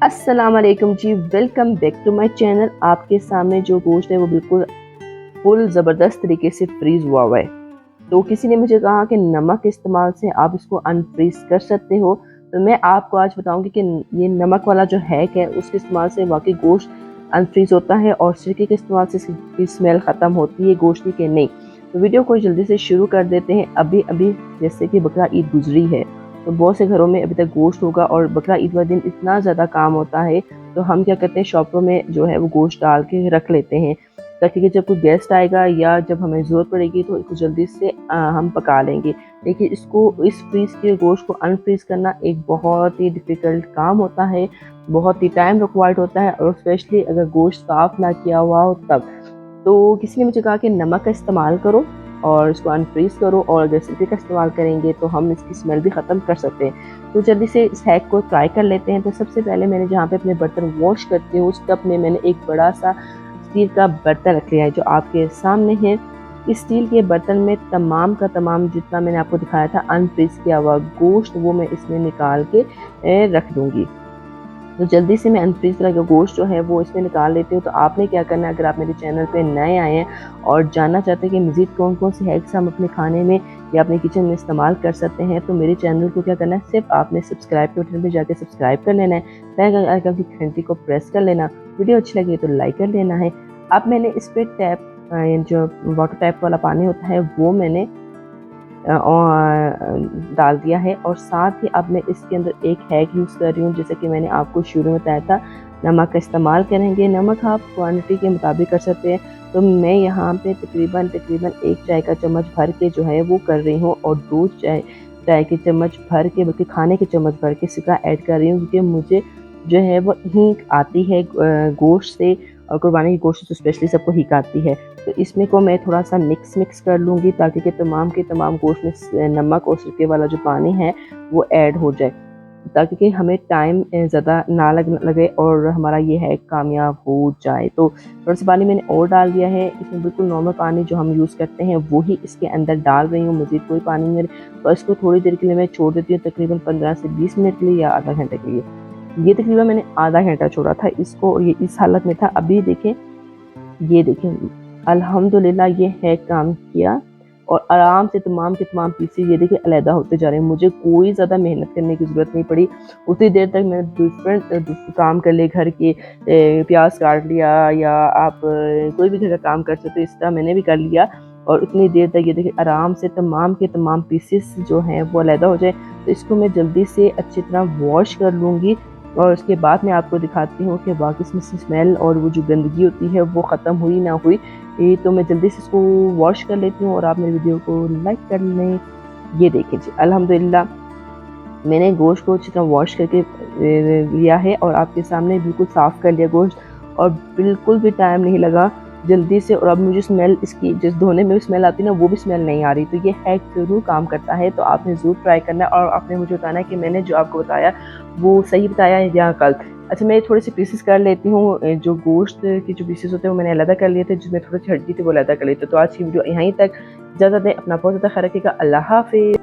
अस्सलाम वालेकुम जी, welcome back to my channel. आपके सामने जो गोश्त है वो बिल्कुल फुल ज़बरदस्त तरीके से फ्रीज़ हुआ हुआ है। तो किसी ने मुझे कहा कि नमक के इस्तेमाल से आप इसको अनफ्रीज़ कर सकते हो। तो मैं आपको आज बताऊंगी कि ये नमक वाला जो हैक है उसके इस्तेमाल से वाकई गोश्त अनफ्रीज़ होता है और सिरके के इस्तेमाल से इसकी स्मेल ख़त्म होती है गोश्त की कि नहीं। तो वीडियो को जल्दी से शुरू कर देते हैं। अभी अभी जैसे कि बकरा ईद गुजरी है तो बहुत से घरों में अभी तक गोश्त होगा और बकरा ईद वाले दिन इतना ज़्यादा काम होता है तो हम क्या करते हैं, शॉपों में जो है वो गोश्त डाल के रख लेते हैं ताकि कि जब कोई गेस्ट आएगा या जब हमें ज़रूरत पड़ेगी तो इसको जल्दी से हम पका लेंगे। लेकिन इसको इस फ्रीज़ के गोश्त को अनफ्रीज़ करना एक बहुत ही डिफ़िकल्ट काम होता है, बहुत ही टाइम रिक्वायर्ड होता है और स्पेशली अगर गोश्त साफ़ ना किया हुआ हो तब। तो किसी ने मुझे कहा कि नमक का इस्तेमाल करो और इसको अनफ्रीज़ करो और अगर सिरके का इस्तेमाल करेंगे तो हम इसकी स्मेल भी ख़त्म कर सकते हैं। तो जल्दी से इस हैक को ट्राई कर लेते हैं। तो सबसे पहले मैंने जहाँ पे अपने बर्तन वॉश करती हूँ उस टब में मैंने एक बड़ा सा स्टील का बर्तन रख लिया है जो आपके सामने है। इस स्टील के बर्तन में तमाम का तमाम जितना मैंने आपको दिखाया था अनफ्रीज़ किया हुआ गोश्त वो मैं इसमें निकाल के रख दूँगी। तो जल्दी से मैं अनफ्रीज़ करा का गोश्त जो है वो इसमें निकाल लेती हूँ। तो आपने क्या करना है, अगर आप मेरे चैनल पे नए आए हैं और जानना चाहते हैं कि मज़ीद कौन-कौन से हैक्स हम अपने खाने में या अपने किचन में इस्तेमाल कर सकते हैं, तो मेरे चैनल को क्या करना है, सिर्फ़ आपने सब्सक्राइब के बटन पे जाके सब्सक्राइब कर लेना है, बेल आइकन की घंटी को प्रेस कर लेना, वीडियो अच्छी लगी तो लाइक कर लेना है। अब मैंने इस पे जो वाटर टैप वाला पानी होता है वो मैंने डाल दिया है और साथ ही अब मैं इसके अंदर एक हैक यूज़ कर रही हूँ। जैसे कि मैंने आपको शुरू में बताया था, नमक का इस्तेमाल करेंगे। नमक आप क्वांटिटी के मुताबिक कर सकते हैं। तो मैं यहाँ पे तकरीबन 1 चाय का चम्मच भर के जो है वो कर रही हूँ और 2 चाय के चम्मच भर के, बल्कि खाने के चम्मच भर के सिरका ऐड कर रही हूँ क्योंकि मुझे जो है वो हींग आती है गोश्त से और कुर्बानी की गोश्त से स्पेशली सबको हींग आती है। तो इसमें को मैं थोड़ा सा मिक्स कर लूँगी ताकि के तमाम गोश्त में नमक और सिरके वाला जो पानी है वो ऐड हो जाए, ताकि कि हमें टाइम ज़्यादा ना लगे और हमारा ये है कामयाब हो जाए। तो थोड़ा सा पानी मैंने और डाल दिया है। इसमें बिल्कुल नॉर्मल पानी जो हम यूज़ करते हैं वो ही इसके अंदर डाल रही हूँ, मज़ीद कोई पानी नहीं। तो इसको थोड़ी देर के लिए मैं छोड़ देती हूँ, तकरीबन 15 से 20 मिनट के लिए या आधा घंटे के लिए। ये तकरीबन मैंने आधा घंटा छोड़ा था इसको और ये इस हालत में था। अभी देखें, ये देखें, अल्हम्दुलिल्लाह ये है काम किया और आराम से तमाम के तमाम पीसेस ये देखिए अलहदा होते जा रहे हैं। मुझे कोई ज़्यादा मेहनत करने की ज़रूरत नहीं पड़ी। उतनी देर तक मैंने डिफरेंट काम कर लिए, घर के प्याज काट लिया या आप कोई भी घर का काम कर सकते हो, इस तरह मैंने भी कर लिया। और उतनी देर तक ये देखिए आराम से तमाम के तमाम पीसेस जो हैं वो अलहदा हो जाए। तो इसको मैं जल्दी से अच्छी तरह वॉश कर लूँगी और उसके बाद मैं आपको दिखाती हूँ कि बाकी इसमें से स्मेल और वो जो गंदगी होती है वो ख़त्म हुई ना हुई। तो मैं जल्दी से इसको वॉश कर लेती हूँ और आप मेरी वीडियो को लाइक कर लें। ये देखिए जी, अल्हम्दुलिल्लाह मैंने गोश्त को अच्छी तरह वॉश करके लिया है और आपके सामने बिल्कुल साफ़ कर लिया गोश्त और बिल्कुल भी टाइम नहीं लगा जल्दी से। और अब मुझे स्मेल इसकी जिस धोने में भी स्मेल आती है ना वो भी स्मेल नहीं आ रही। तो ये हैक ज़रूर काम करता है, तो आपने ज़रूर ट्राई करना है और आपने मुझे बताना है कि मैंने जो आपको बताया वो सही बताया है या गलत। अच्छा, मैं थोड़े से पीसेस कर लेती हूँ। जो गोश्त के जो पीसेस होते हैं वो मैंने अलग कर लिए थे, जिसमें थोड़ी सी हड्डी थी वो अलग कर ली थी। तो आज की वीडियो यहीं तक, इजाज़त दें, अपना बहुत ज़्यादा ख्याल रखिएगा। अल्लाह हाफ़िज़।